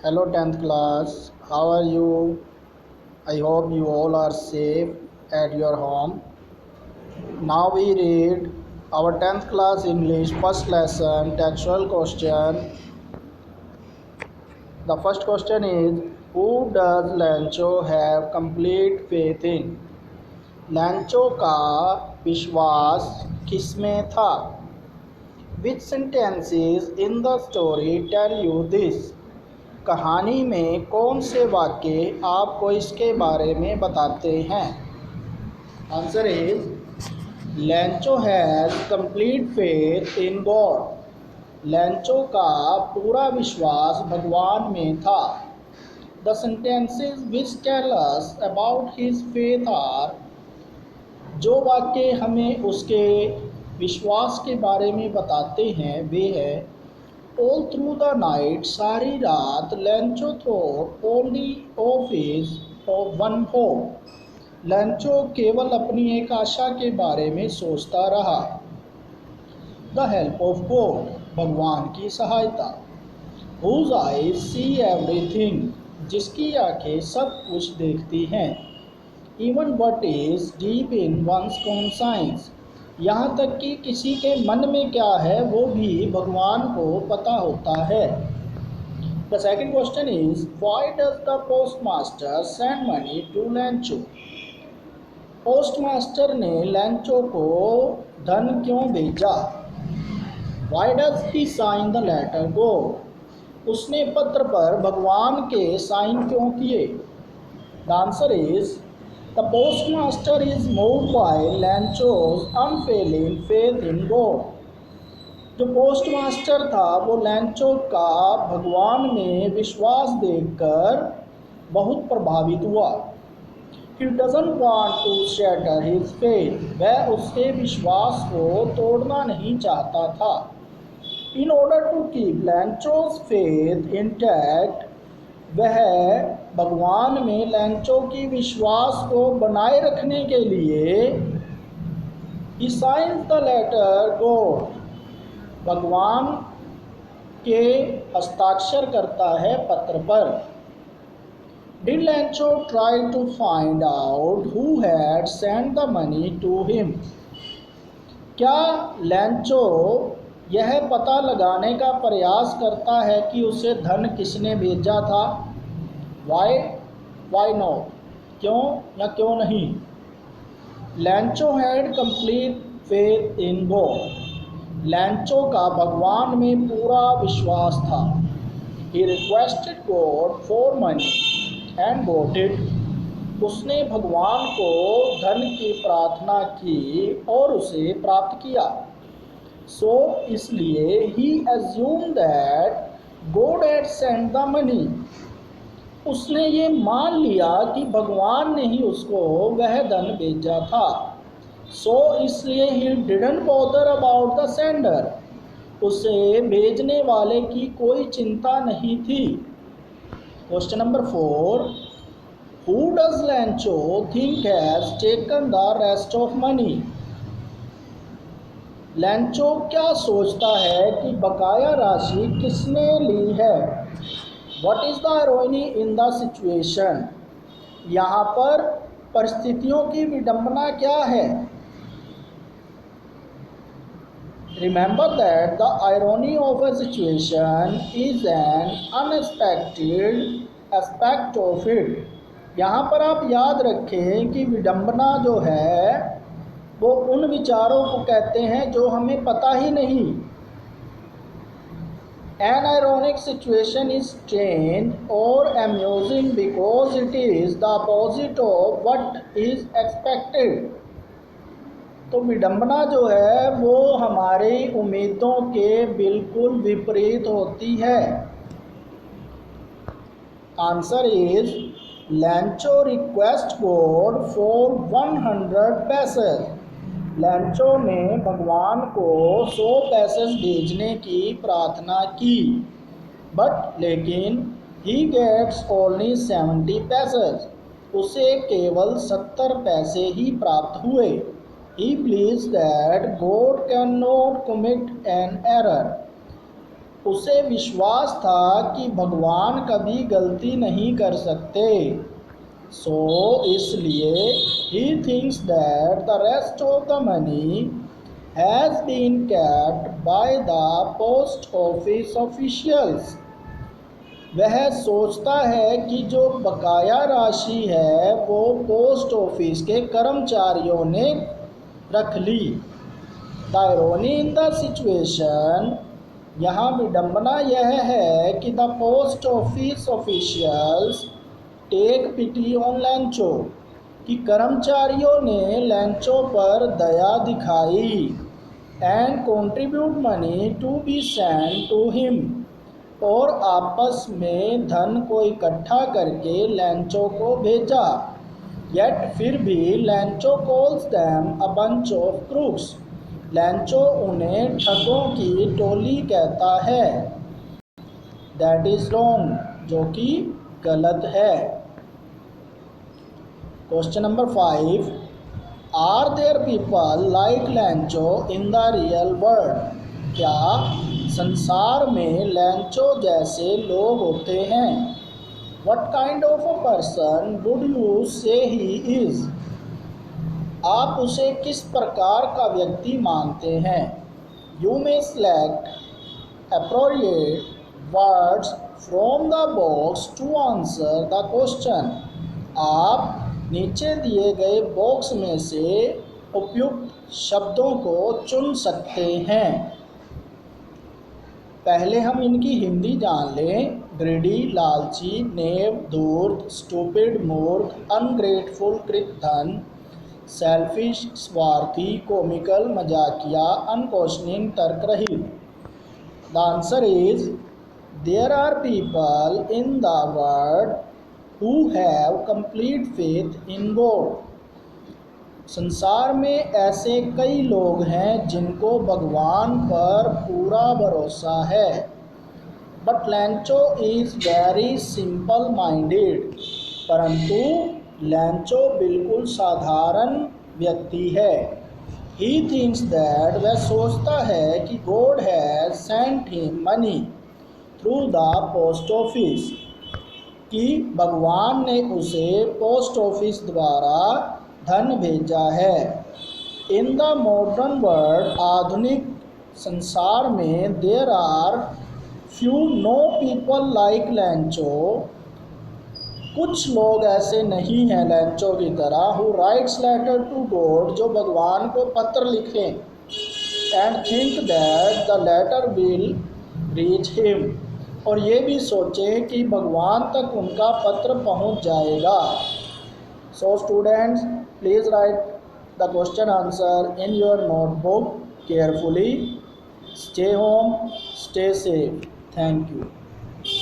Hello 10th class, how are you? I hope you all are safe at your home. Now we read our 10th class English first lesson textual question. The first question is, who does Lancho have complete faith in? लैंचो का विश्वास किसमें था? Which sentences in the story tell you this? कहानी में कौन से वाक्य आपको इसके बारे में बताते हैं? Answer is Lencho has complete faith in God. Lencho का पूरा विश्वास भगवान में था। The sentences which tell us about his faith are, जो वाक्य हमें उसके विश्वास के बारे में बताते हैं वे है, ऑल थ्रू द नाइट, सारी रात, लैंचो thought only of his of one hope, लैंचो केवल अपनी एक आशा के बारे में सोचता रहा। द हेल्प ऑफ गॉड, भगवान की सहायता। हुज आईज सी एवरीथिंग, जिसकी आंखें सब कुछ देखती हैं। Even what is deep in one's conscience, यहाँ तक कि किसी के मन में क्या है वो भी भगवान को पता होता है। The second question is, why does the postmaster send money to Lencho? Postmaster ने लैंचो को धन क्यों भेजा? Why does he sign the letter God? उसने पत्र पर भगवान के साइन क्यों किए? The answer is The postmaster is moved by Lancho's unfailing faith in God. जो पोस्टमास्टर था वो लैंचो का भगवान में विश्वास देखकर बहुत प्रभावित हुआ। He doesn't want to shatter his faith. वह उसके विश्वास को तोड़ना नहीं चाहता था। In order to keep Lancho's faith intact, वह भगवान में लैंचो की विश्वास को बनाए रखने के लिए he signs the letter God, भगवान के हस्ताक्षर करता है पत्र पर। Did Lancho try to find out who had sent the money to him? क्या लैंचो यह पता लगाने का प्रयास करता है कि उसे धन किसने भेजा था? वाई नॉट, क्यों या क्यों नहीं? लैंचो had complete faith in God, Lencho का भगवान में पूरा विश्वास था। He requested God for money and got it, उसने भगवान को धन की प्रार्थना की और उसे प्राप्त किया। सो इसलिए he assume that God had sent the money, उसने ये मान लिया कि भगवान ने ही उसको वह धन भेजा था। सो इसलिए he didn't bother about the sender, उसे भेजने वाले की कोई चिंता नहीं थी। Question number 4, who does लैंचो think has taken the rest of money? लैंचो क्या सोचता है कि बकाया राशि किसने ली है? What is the irony in the situation? यहाँ पर परिस्थितियों की विडंबना क्या है? Remember that the irony of a situation is an unexpected aspect of it. यहाँ पर आप याद रखें कि विडंबना जो है वो उन विचारों को कहते हैं जो हमें पता ही नहीं। An ironic situation is strange or amusing because it is the opposite of what is expected. तो विडंबना जो है वो हमारी उम्मीदों के बिल्कुल विपरीत होती है। Answer is लैंचो request God for 100 पैसे। लैंचो ने भगवान को 100 पैसे भेजने की प्रार्थना की, बट लेकिन ही गेट्स ओनली 70 पैसे, उसे केवल 70 पैसे ही प्राप्त हुए। He believes that God can not commit an error, उसे विश्वास था कि भगवान कभी गलती नहीं कर सकते। सो इसलिए he thinks that the rest of the money has been kept by the post office officials. वह सोचता है कि जो बकाया राशि है वो पोस्ट ऑफिस के कर्मचारियों ने रख ली। The irony in the situation, यहाँ विडंबना यह है कि the post office officials take pity on Lencho, कि कर्मचारियों ने लैंचो पर दया दिखाई। And contribute money to be send to him, और आपस में धन को इकट्ठा करके लैंचो को भेजा। येट फिर भी लैंचो calls them a bunch of crooks, लैंचो उन्हें ठगों की टोली कहता है। दैट इज रॉन्ग, जो कि गलत है। Question number 5, are there people like Lencho in the real world? क्या संसार में लैंचो जैसे लोग होते हैं? What kind of a person would you say he is? आप उसे किस प्रकार का व्यक्ति मानते हैं? You may select appropriate words from the box to answer the question. आप नीचे दिए गए बॉक्स में से उपयुक्त शब्दों को चुन सकते हैं। पहले हम इनकी हिंदी जान लें। ग्रीडी लालची, नेव धूर्त, स्टूपिड मूर्ख, अनग्रेटफुल कृतधन, सेल्फिश स्वार्थी, कॉमिकल मजाकिया, अनक्वेश्चनिंग तर्क रहित। The answer is, there are people in the world who have complete faith in God. संसार में ऐसे कई लोग हैं जिनको भगवान पर पूरा भरोसा है। But लैंचो is very simple minded, परंतु लैंचो बिल्कुल साधारण व्यक्ति है। ही थिंक्स दैट, वह सोचता है कि God has sent him money through the post office, कि भगवान ने उसे पोस्ट ऑफिस द्वारा धन भेजा है। इन द मॉडर्न वर्ल्ड, आधुनिक संसार में, there are few no people like Lencho, कुछ लोग ऐसे नहीं हैं लैंचो की तरह, who writes letter to God, जो भगवान को पत्र लिखें, and think that the letter will reach him, और ये भी सोचें कि भगवान तक उनका पत्र पहुंच जाएगा। So students, please write the question answer in your notebook carefully. Stay home, stay safe. Thank you.